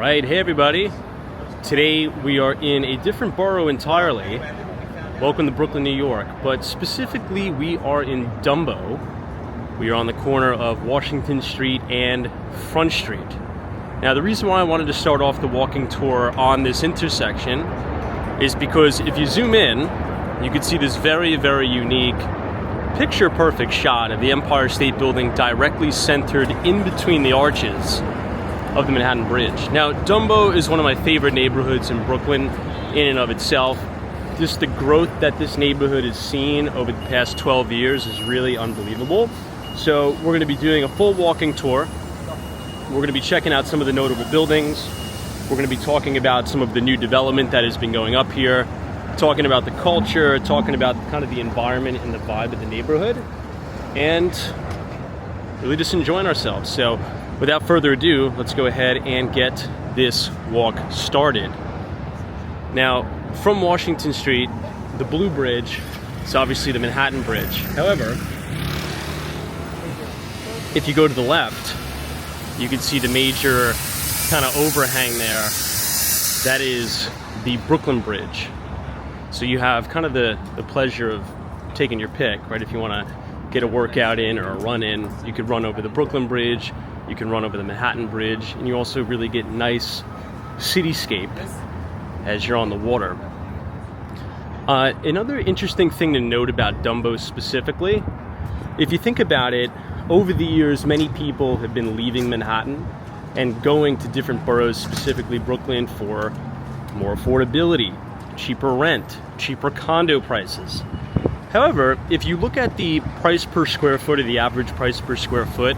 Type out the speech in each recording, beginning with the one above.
Alright, hey everybody. Today we are in a different borough entirely. Welcome to Brooklyn, New York. But specifically we are in Dumbo. We are on the corner of Washington Street and Front Street. Now the reason why I wanted to start off the walking tour on this intersection is because if you zoom in, you can see this very, very unique picture-perfect shot of the Empire State Building directly centered in between the arches of the Manhattan Bridge. Now, Dumbo is one of my favorite neighborhoods in Brooklyn in and of itself. Just the growth that this neighborhood has seen over the past 12 years is really unbelievable. So we're going to be doing a full walking tour. We're going to be checking out some of the notable buildings. We're going to be talking about some of the new development that has been going up here, talking about the culture, talking about kind of the environment and the vibe of the neighborhood, and really just enjoying ourselves. So without further ado, let's go ahead and get this walk started. Now, from Washington Street, the Blue Bridge is obviously the Manhattan Bridge. However, if you go to the left, you can see the major kind of overhang there. That is the Brooklyn Bridge. So you have kind of the pleasure of taking your pick, right? If you want to get a workout in or a run in, you could run over the Brooklyn Bridge, you can run over the Manhattan Bridge, and you also really get nice cityscape as you're on the water. Another interesting thing to note about Dumbo specifically, if you think about it, over the years, many people have been leaving Manhattan and going to different boroughs, specifically Brooklyn, for more affordability, cheaper rent, cheaper condo prices. However, if you look at the price per square foot, or the average price per square foot,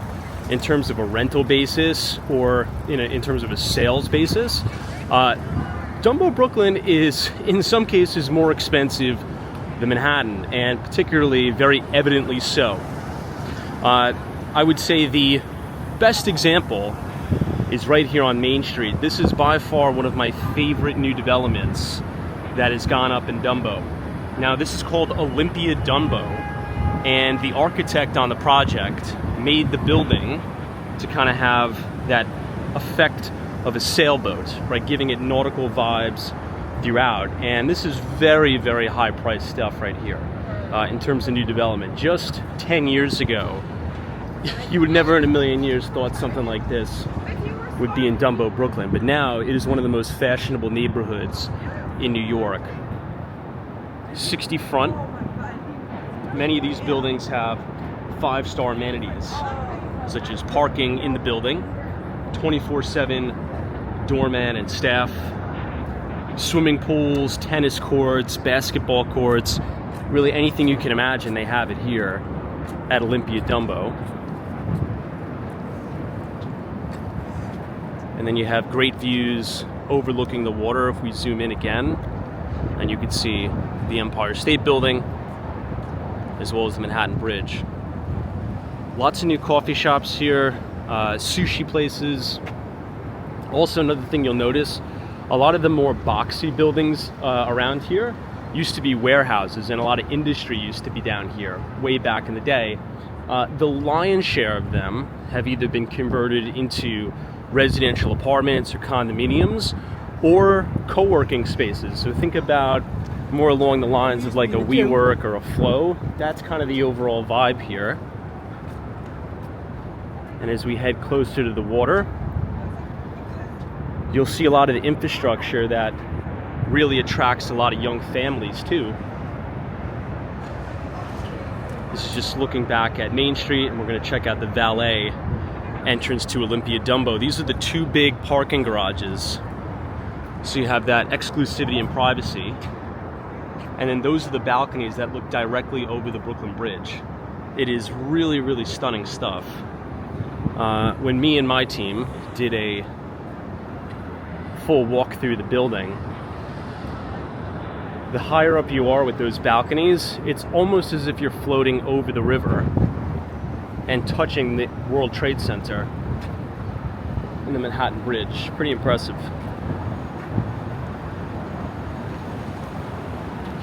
in terms of a rental basis or in terms of a sales basis, Dumbo Brooklyn is in some cases more expensive than Manhattan, and particularly very evidently so. I would say the best example is right here on Main Street. This is by far one of my favorite new developments that has gone up in Dumbo. Now this is called Olympia Dumbo, and the architect on the project made the building to kind of have that effect of a sailboat, right, giving it nautical vibes throughout. And this is very, very high priced stuff right here in terms of new development. Just 10 years ago, you would never in a million years thought something like this would be in Dumbo, Brooklyn, but now it is one of the most fashionable neighborhoods in New York. 60 front. Many of these buildings have 5-star amenities, such as parking in the building, 24/7 doorman and staff, swimming pools, tennis courts, basketball courts, really anything you can imagine, they have it here at Olympia Dumbo. And then you have great views overlooking the water if we zoom in again, and you can see the Empire State Building as well as the Manhattan Bridge. Lots of new coffee shops here, sushi places. Also, another thing you'll notice, a lot of the more boxy buildings around here used to be warehouses, and a lot of industry used to be down here way back in the day. The lion's share of them have either been converted into residential apartments or condominiums or co-working spaces. So think about more along the lines of like a WeWork or a Flow. That's kind of the overall vibe here. And as we head closer to the water, you'll see a lot of the infrastructure that really attracts a lot of young families too. This is just looking back at Main Street, and we're going to check out the valet entrance to Olympia Dumbo. These are the two big parking garages. So you have that exclusivity and privacy. And then those are the balconies that look directly over the Brooklyn Bridge. It is really, really stunning stuff. When me and my team did a full walk through the building, the higher up you are with those balconies, it's almost as if you're floating over the river and touching the World Trade Center and the Manhattan Bridge. Pretty impressive.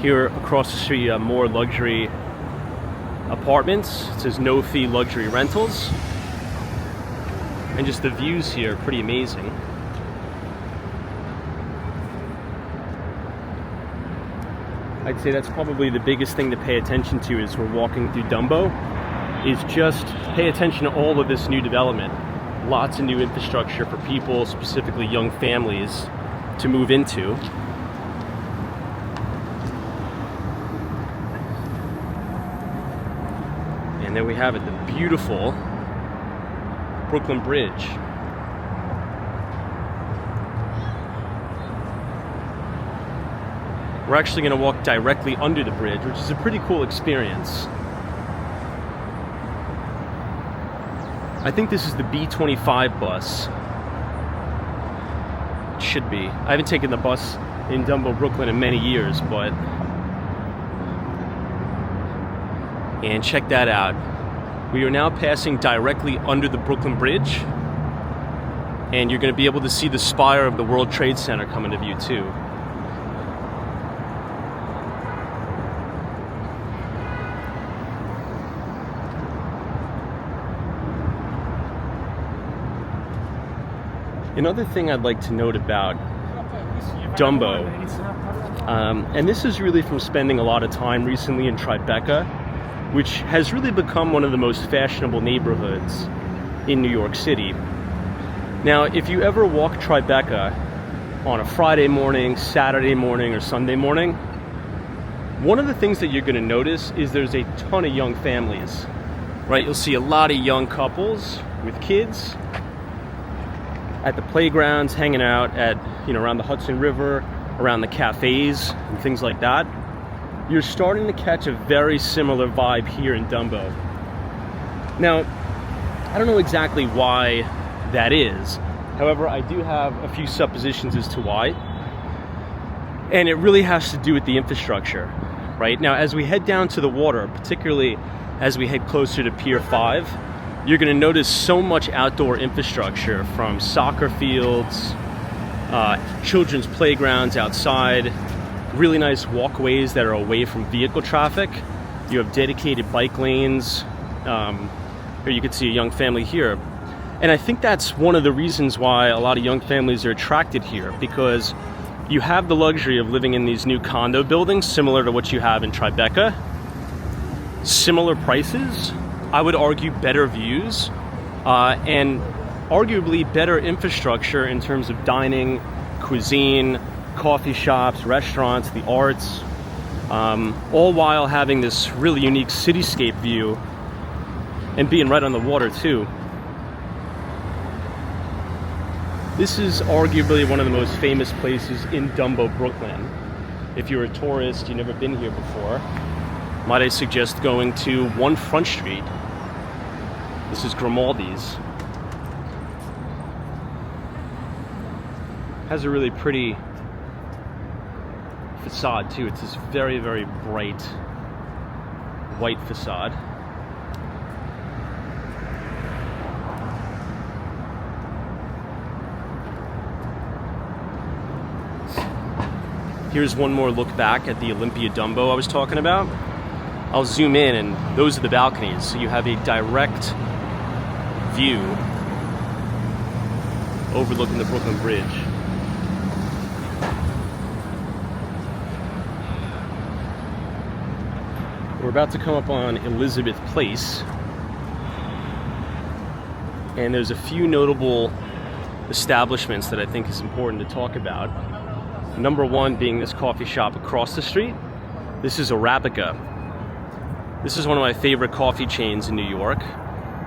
Here across the street, more luxury apartments. It says no fee luxury rentals. And just the views here are pretty amazing. I'd say that's probably the biggest thing to pay attention to as we're walking through Dumbo, is just pay attention to all of this new development. Lots of new infrastructure for people, specifically young families, to move into. And then we have it, the beautiful Brooklyn Bridge. We're actually going to walk directly under the bridge, which is a pretty cool experience. I think this is the B25 bus. It should be. I haven't taken the bus in Dumbo, Brooklyn in many years, but... And check that out. We are now passing directly under the Brooklyn Bridge, and you're going to be able to see the spire of the World Trade Center come into view too. Another thing I'd like to note about Dumbo, and this is really from spending a lot of time recently in Tribeca, which has really become one of the most fashionable neighborhoods in New York City. Now, if you ever walk Tribeca on a Friday morning, Saturday morning, or Sunday morning, one of the things that you're going to notice is there's a ton of young families, right? You'll see a lot of young couples with kids at the playgrounds, hanging out at, around the Hudson River, around the cafes and things like that. You're starting to catch a very similar vibe here in Dumbo. Now, I don't know exactly why that is. However, I do have a few suppositions as to why. And it really has to do with the infrastructure, right? Now, as we head down to the water, particularly as we head closer to Pier 5, you're going to notice so much outdoor infrastructure, from soccer fields, children's playgrounds outside, really nice walkways that are away from vehicle traffic. You have dedicated bike lanes. Here you can see a young family here. And I think that's one of the reasons why a lot of young families are attracted here, because you have the luxury of living in these new condo buildings similar to what you have in Tribeca. Similar prices, I would argue better views, and arguably better infrastructure in terms of dining, cuisine, coffee shops, restaurants, the arts, all while having this really unique cityscape view and being right on the water too. This is arguably one of the most famous places in Dumbo, Brooklyn. If you're a tourist, you've never been here before, might I suggest going to 1 Front Street. This is Grimaldi's. Has a really pretty facade too. It's this very, very bright white facade. Here's one more look back at the Olympia Dumbo I was talking about. I'll zoom in, and those are the balconies, so you have a direct view overlooking the Brooklyn Bridge. We're about to come up on Elizabeth Place, and there's a few notable establishments that I think is important to talk about. Number one being this coffee shop across the street. This is Arabica. This is one of my favorite coffee chains in New York,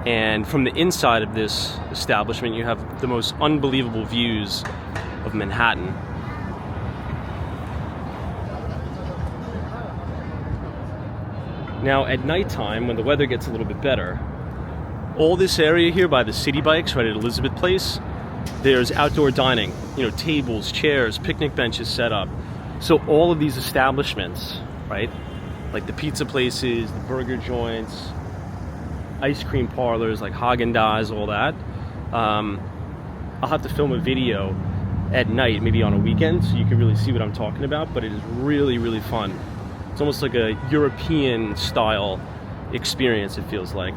and from the inside of this establishment you have the most unbelievable views of Manhattan. Now at nighttime, when the weather gets a little bit better, all this area here by the city bikes right at Elizabeth Place, there's outdoor dining, tables, chairs, picnic benches set up. So all of these establishments, right, like the pizza places, the burger joints, ice cream parlors like Haagen-Dazs, all that, I'll have to film a video at night, maybe on a weekend, so you can really see what I'm talking about, but it is really, really fun. It's almost like a European style experience, it feels like.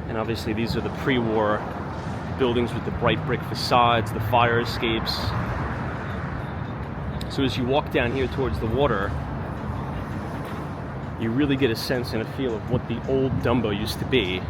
And And obviously these are the pre-war buildings with the bright brick facades, the fire escapes. So as you walk down here towards the water, you really get a sense and a feel of what the old Dumbo used to be.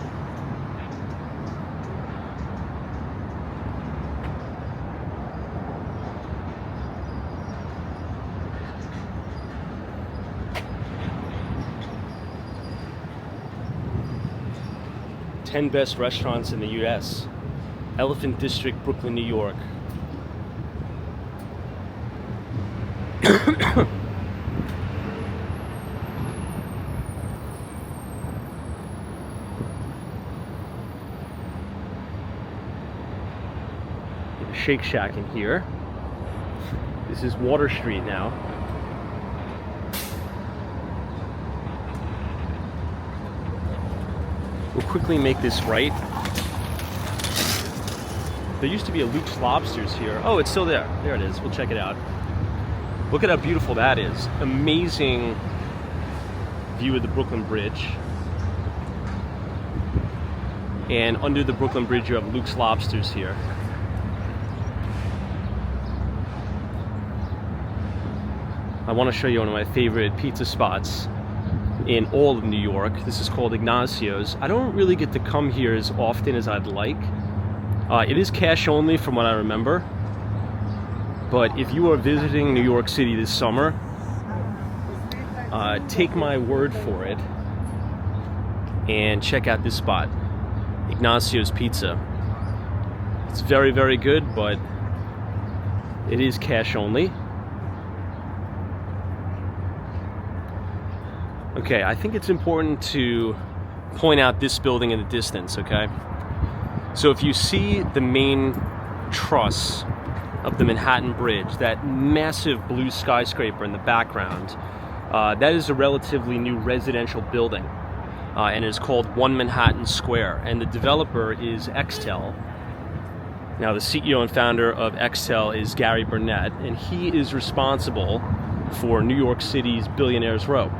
"10 best restaurants in the US. Elephant District, Brooklyn, New York." Shake Shack in here. This is Water Street now. We'll quickly make this right. There used to be a Luke's Lobsters here. Oh, it's still there. There it is. We'll check it out. Look at how beautiful that is. Amazing view of the Brooklyn Bridge. And under the Brooklyn Bridge, you have Luke's Lobsters here. I want to show you one of my favorite pizza spots in all of New York. This is called Ignacio's. I don't really get to come here as often as I'd like. It is cash only from what I remember. But if you are visiting New York City this summer, take my word for it and check out this spot, Ignacio's Pizza. It's very, very good, but it is cash only. Okay, I think it's important to point out this building in the distance, okay? So if you see the main truss of the Manhattan Bridge, that massive blue skyscraper in the background, that is a relatively new residential building, and it is called One Manhattan Square, and the developer is Extel. Now, the CEO and founder of Extel is Gary Burnett, and he is responsible for New York City's Billionaires Row.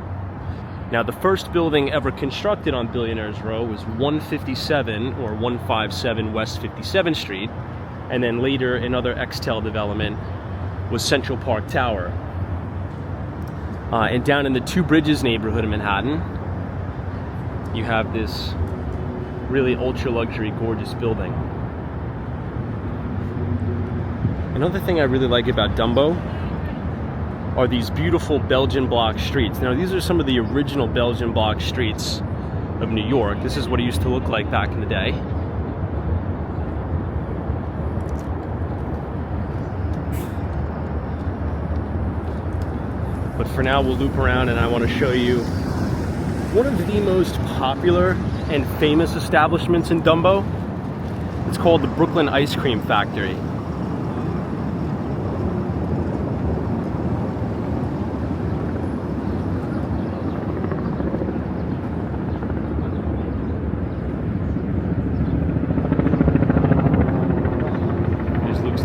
Now, the first building ever constructed on Billionaires Row was 157 or 157 West 57th Street, and then later another Extel development was Central Park Tower. And down in the Two Bridges neighborhood of Manhattan, you have this really ultra-luxury, gorgeous building. Another thing I really like about Dumbo are these beautiful Belgian block streets. Now, these are some of the original Belgian block streets of New York. This is what it used to look like back in the day. But for now, we'll loop around and I want to show you one of the most popular and famous establishments in Dumbo. It's called the Brooklyn Ice Cream Factory.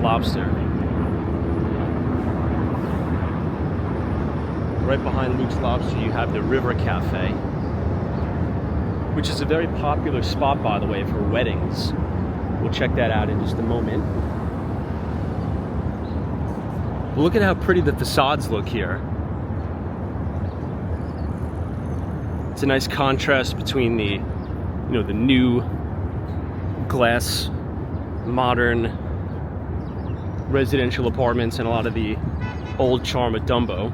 Lobster. Right behind Luke's Lobster, you have the River Cafe, which is a very popular spot, by the way, for weddings. We'll check that out in just a moment. But look at how pretty the facades look here. It's a nice contrast between the, the new glass, modern residential apartments and a lot of the old charm of Dumbo.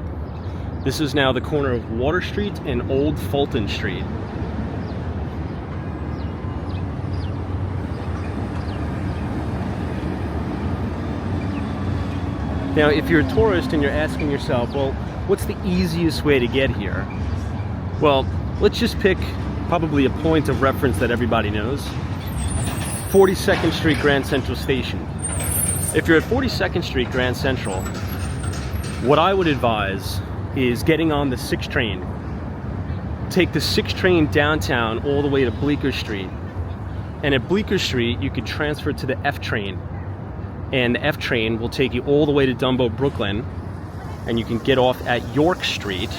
This is now the corner of Water Street and Old Fulton Street. Now, if you're a tourist and you're asking yourself, well, what's the easiest way to get here? Well, let's just pick probably a point of reference that everybody knows. 42nd Street Grand Central Station. If you're at 42nd Street Grand Central, what I would advise is getting on the 6 train. Take the 6 train downtown all the way to Bleecker Street. And at Bleecker Street, you could transfer to the F train. And the F train will take you all the way to Dumbo, Brooklyn. And you can get off at York Street,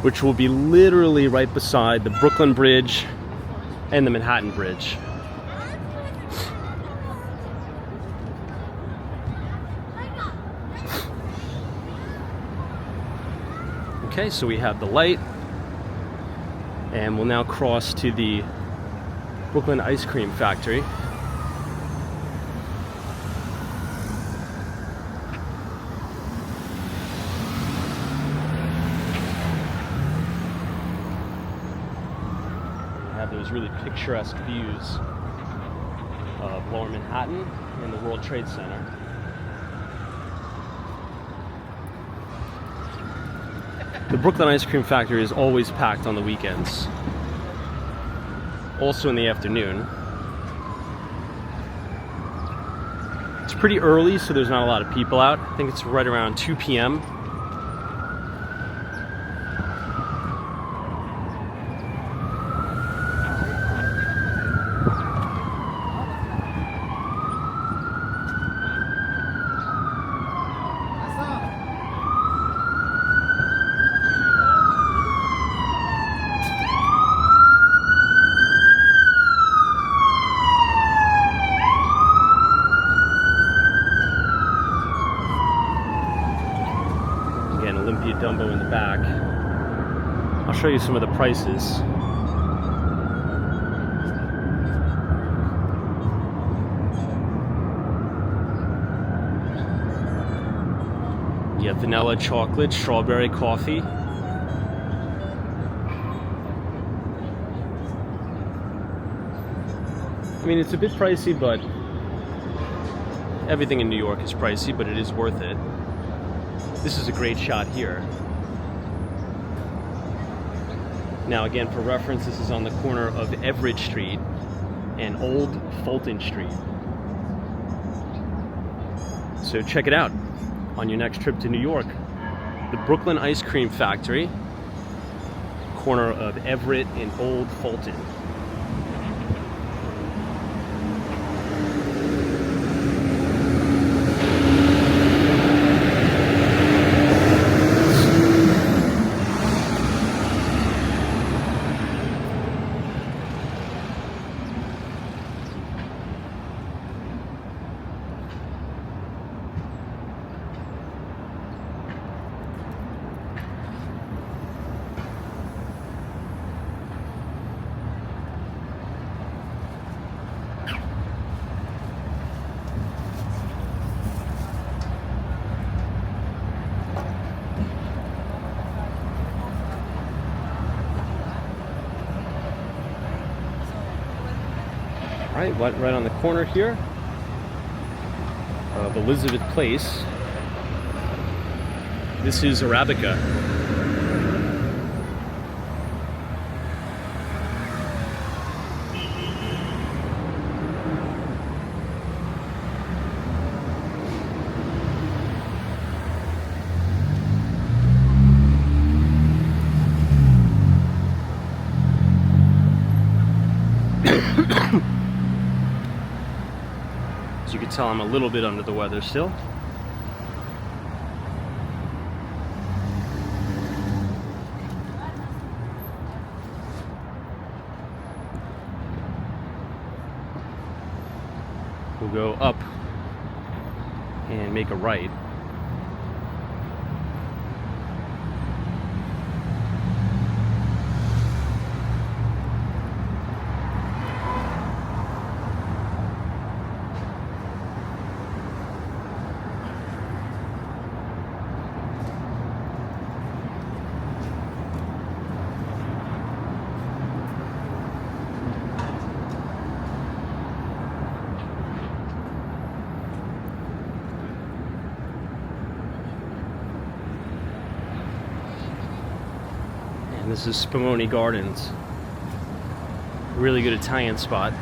which will be literally right beside the Brooklyn Bridge and the Manhattan Bridge. Okay, so we have the light, and we'll now cross to the Brooklyn Ice Cream Factory. We have those really picturesque views of Lower Manhattan and the World Trade Center. The Brooklyn Ice Cream Factory is always packed on the weekends. Also in the afternoon. It's pretty early, so there's not a lot of people out. I think it's right around 2 p.m. Dumbo in the back. I'll show you some of the prices. You have vanilla chocolate, strawberry coffee. I mean, it's a bit pricey, but everything in New York is pricey, but it is worth it. This is a great shot here. Now again, for reference, this is on the corner of Everett Street and Old Fulton Street. So check it out on your next trip to New York. The Brooklyn Ice Cream Factory, corner of Everett and Old Fulton. Right on the corner here of Elizabeth Place. This is Arabica. As you can tell, I'm a little bit under the weather still. We'll go up and make a right. This is Spumoni Gardens. Really good Italian spot.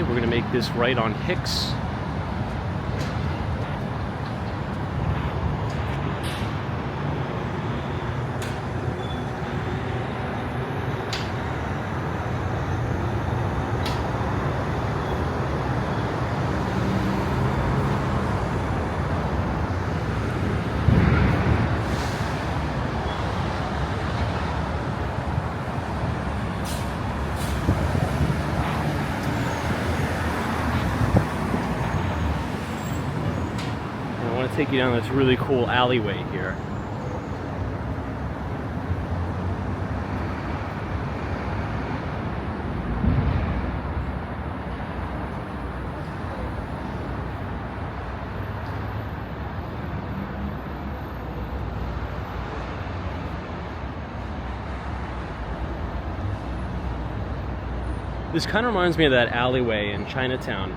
we're gonna make this right on Hicks. Take you down this really cool alleyway here. This kind of reminds me of that alleyway in Chinatown.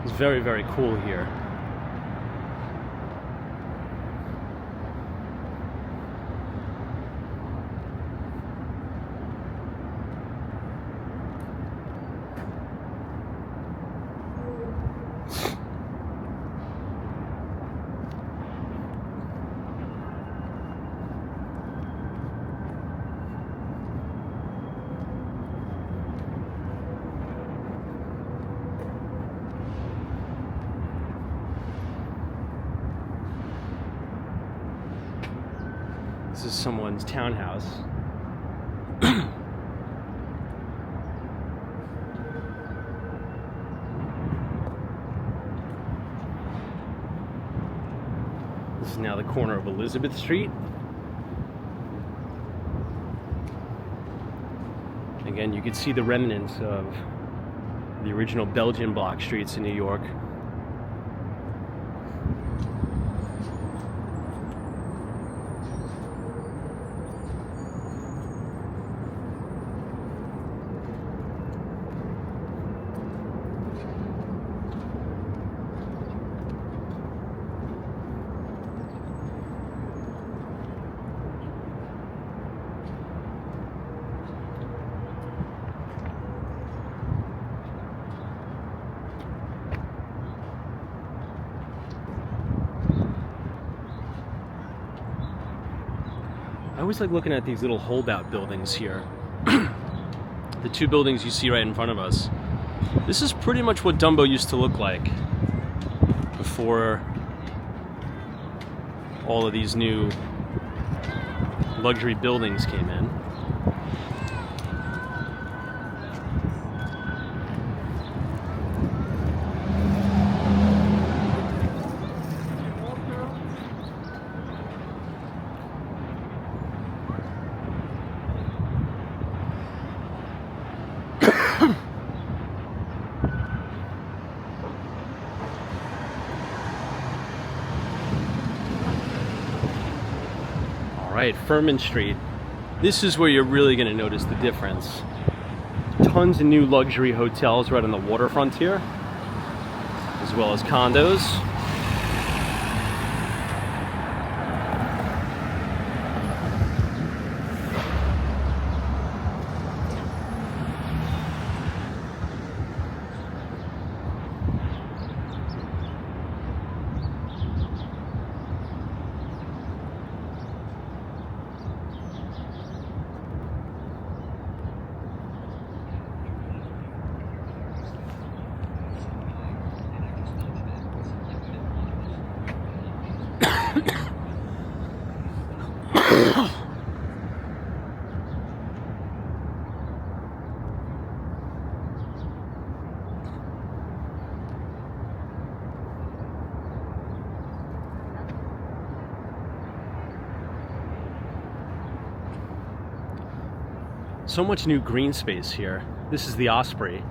It's very, very cool here. This is someone's townhouse. This is now the corner of Elizabeth Street. Again, you can see the remnants of the original Belgian block streets in New York. I always like looking at these little holdout buildings here. The two buildings you see right in front of us. This is pretty much what Dumbo used to look like before all of these new luxury buildings came in. Alright, Furman Street. This is where you're really going to notice the difference. Tons of new luxury hotels right on the waterfront here, as well as condos. So much new green space here. This is the Osprey.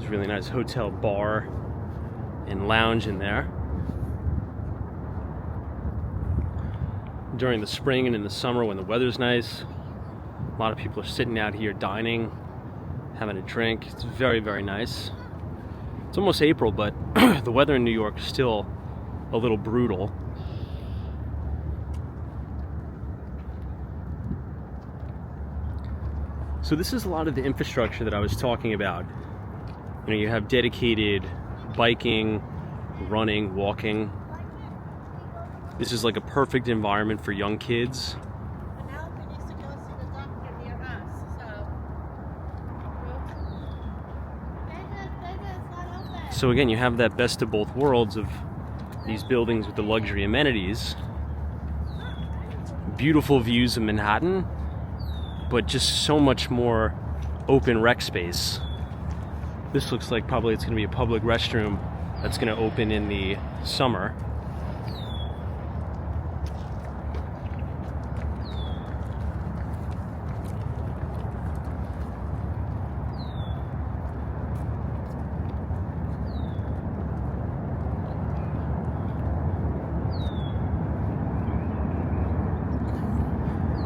a really nice hotel bar and lounge in there. During the spring and in the summer when the weather's nice, a lot of people are sitting out here dining, having a drink. It's very, very nice. It's almost April, but the weather in New York is still a little brutal. So this is a lot of the infrastructure that I was talking about. You know, you have dedicated biking, running, walking. This is like a perfect environment for young kids. So again, you have that best of both worlds of these buildings with the luxury amenities. Beautiful views of Manhattan, but just so much more open rec space. This looks like probably it's going to be a public restroom that's going to open in the summer.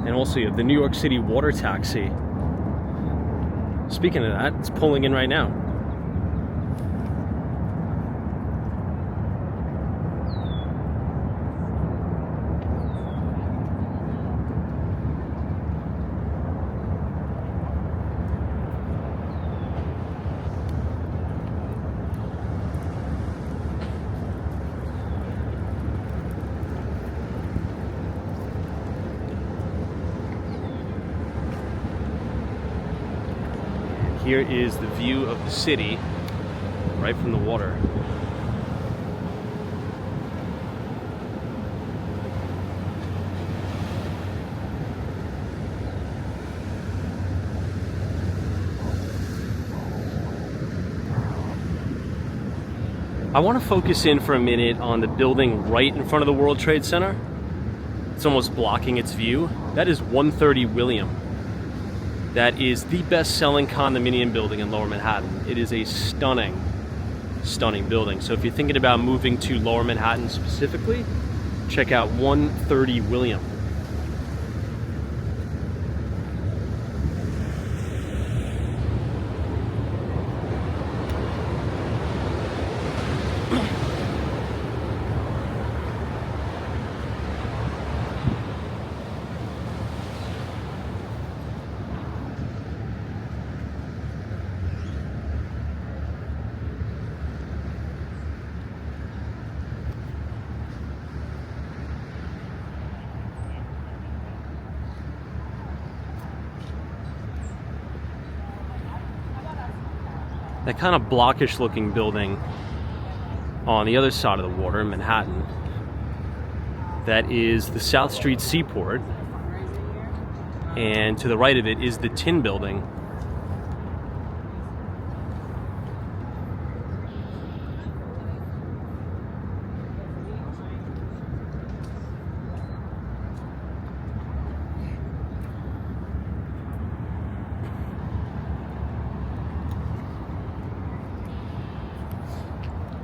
And also you have the New York City water taxi. Speaking of that, it's pulling in right now. Here is the view of the city right from the water. I want to focus in for a minute on the building right in front of the World Trade Center. It's almost blocking its view. That is 130 William. That is the best-selling condominium building in Lower Manhattan. It is a stunning, stunning building. So if you're thinking about moving to Lower Manhattan specifically, check out 130 William. That kind of blockish looking building on the other side of the water in Manhattan, that is the South Street Seaport, and to the right of it is the Tin Building.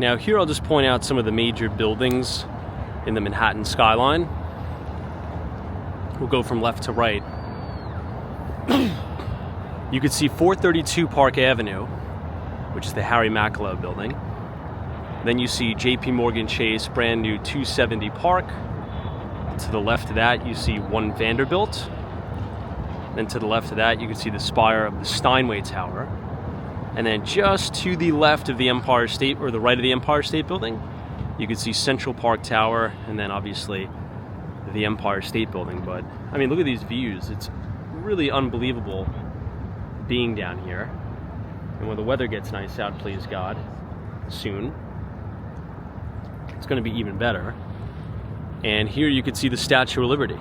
Now here I'll just point out some of the major buildings in the Manhattan skyline. We'll go from left to right. You can see 432 Park Avenue, which is the Harry Macklowe building. Then you see JP Morgan Chase, brand new 270 Park. To the left of that you see 1 Vanderbilt. Then to the left of that you can see the spire of the Steinway Tower. And then just to the left of the Empire State, or the right of the Empire State Building, you can see Central Park Tower, and then obviously the Empire State Building. But I mean, look at these views. It's really unbelievable being down here. And when the weather gets nice out, please God, soon, it's going to be even better. And here you can see the Statue of Liberty.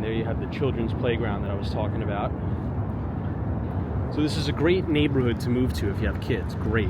There you have the children's playground that I was talking about. So this is a great neighborhood to move to if you have kids. Great.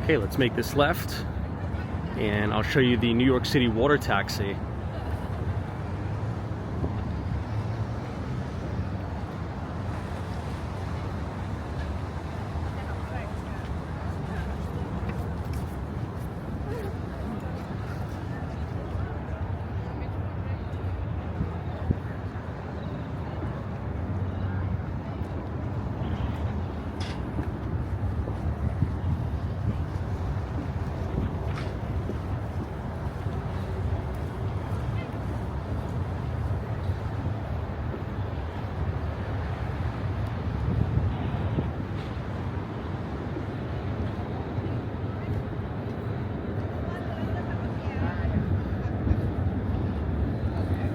Okay, let's make this left, and I'll show you the New York City water taxi.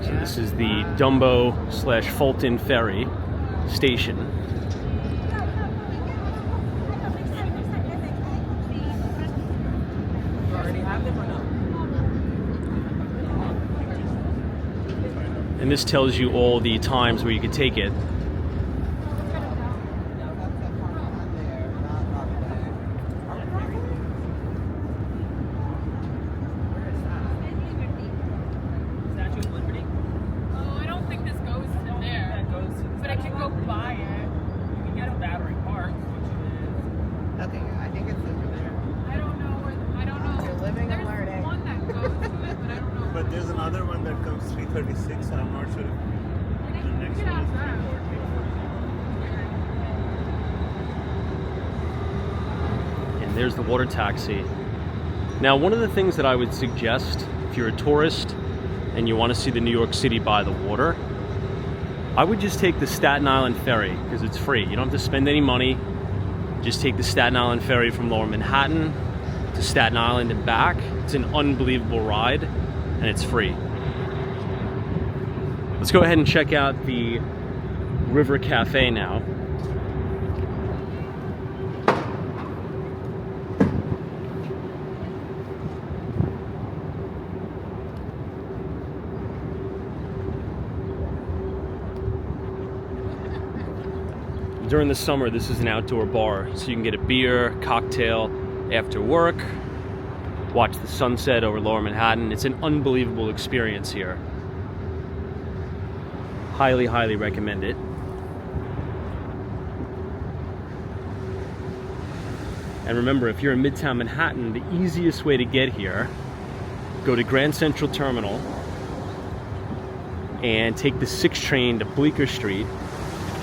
So this is the Dumbo/Fulton Ferry station. And this tells you all the times where you could take it. But there's another one that comes 336, I'm not sure if the next one is 340. And there's the water taxi. Now, one of the things that I would suggest if you're a tourist and you want to see the New York City by the water, I would just take the Staten Island ferry because it's free. You don't have to spend any money. Just take the Staten Island ferry from Lower Manhattan to Staten Island and back. It's an unbelievable ride, and it's free. Let's go ahead and check out the River Cafe now. During the summer, this is an outdoor bar, so you can get a beer, cocktail after work, watch the sunset over Lower Manhattan. It's an unbelievable experience here. Highly, highly recommend it. And remember, if you're in Midtown Manhattan, the easiest way to get here, go to Grand Central Terminal and take the 6 train to Bleecker Street,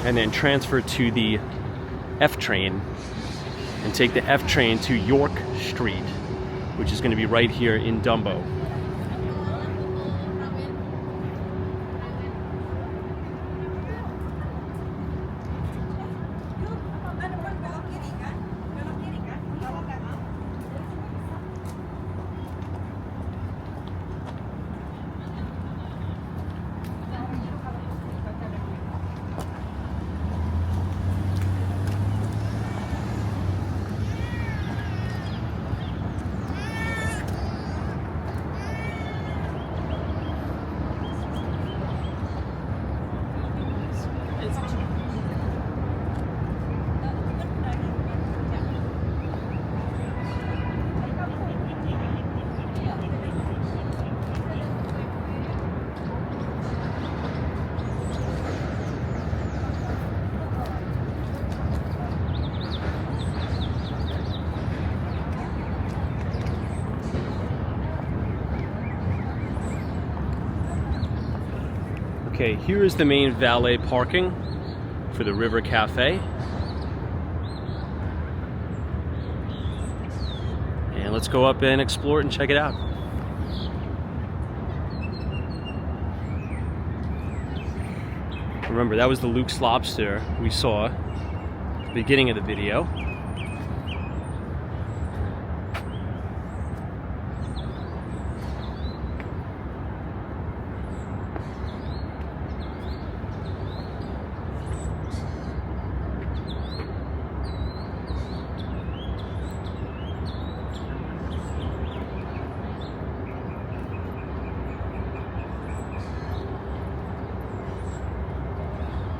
and then transfer to the F train and take the F train to York Street, which is going to be right here in Dumbo. Okay, here is the main valet parking for the River Cafe. And let's go up and explore it and check it out. Remember, that was the Luke's Lobster we saw at the beginning of the video.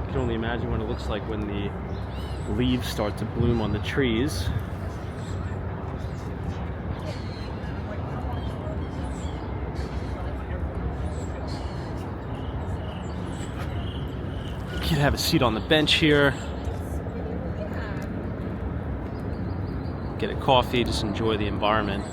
I can only imagine what it looks like when the leaves start to bloom on the trees. You can have a seat on the bench here. Get a coffee, just enjoy the environment.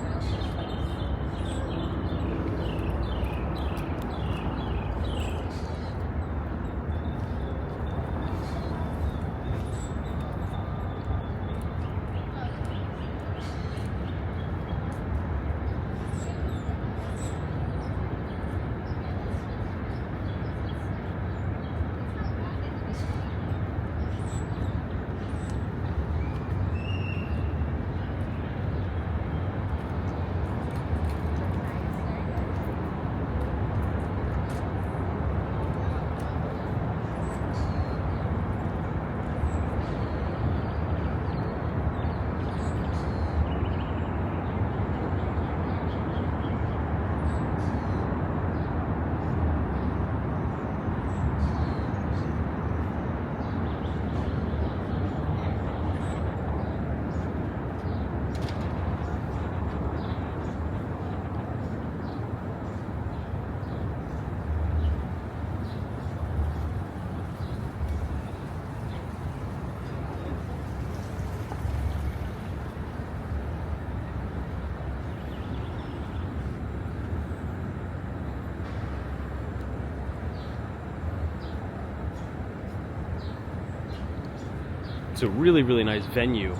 It's a really, really nice venue.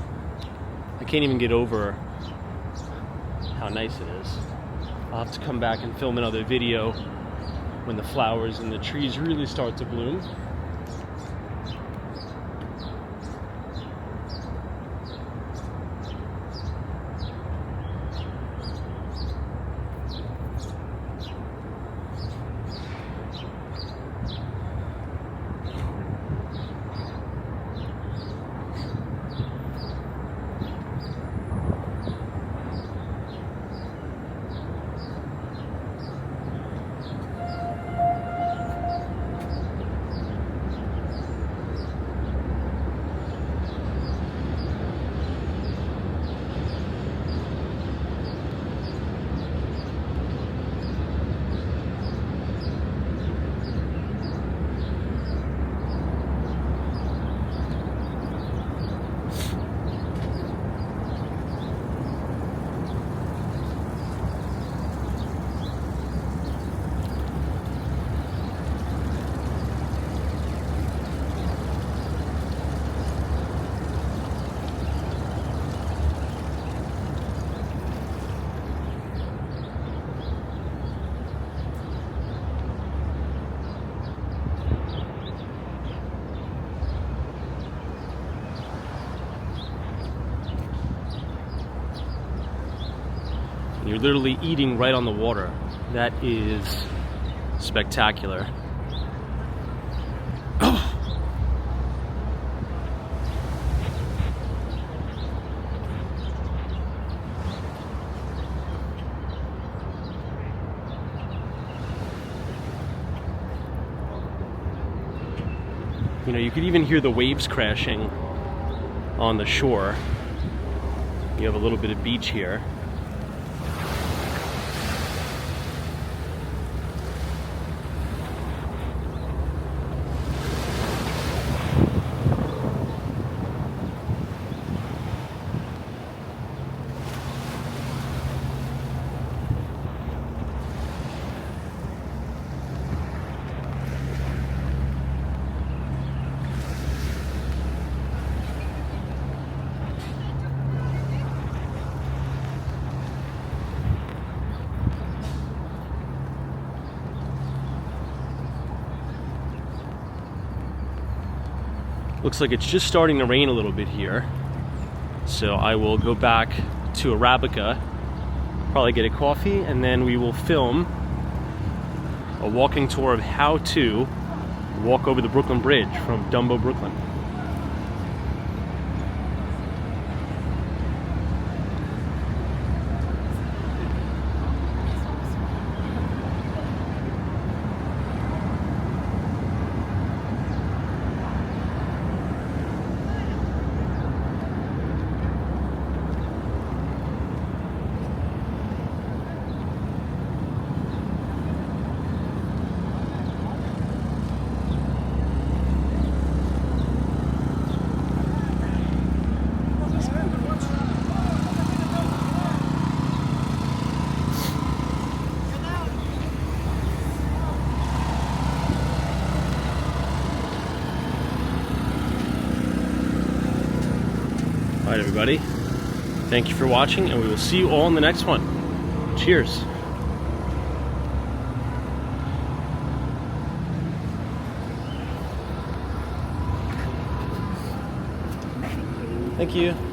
I can't even get over how nice it is. I'll have to come back and film another video when the flowers and the trees really start to bloom. You're literally eating right on the water. That is spectacular. You know, you could even hear the waves crashing on the shore. You have a little bit of beach here. Looks like it's just starting to rain a little bit here. So I will go back to Arabica, probably get a coffee, and then we will film a walking tour of how to walk over the Brooklyn Bridge from Dumbo, Brooklyn. All right, everybody. Thank you for watching, and we will see you all in the next one. Cheers. Thank you.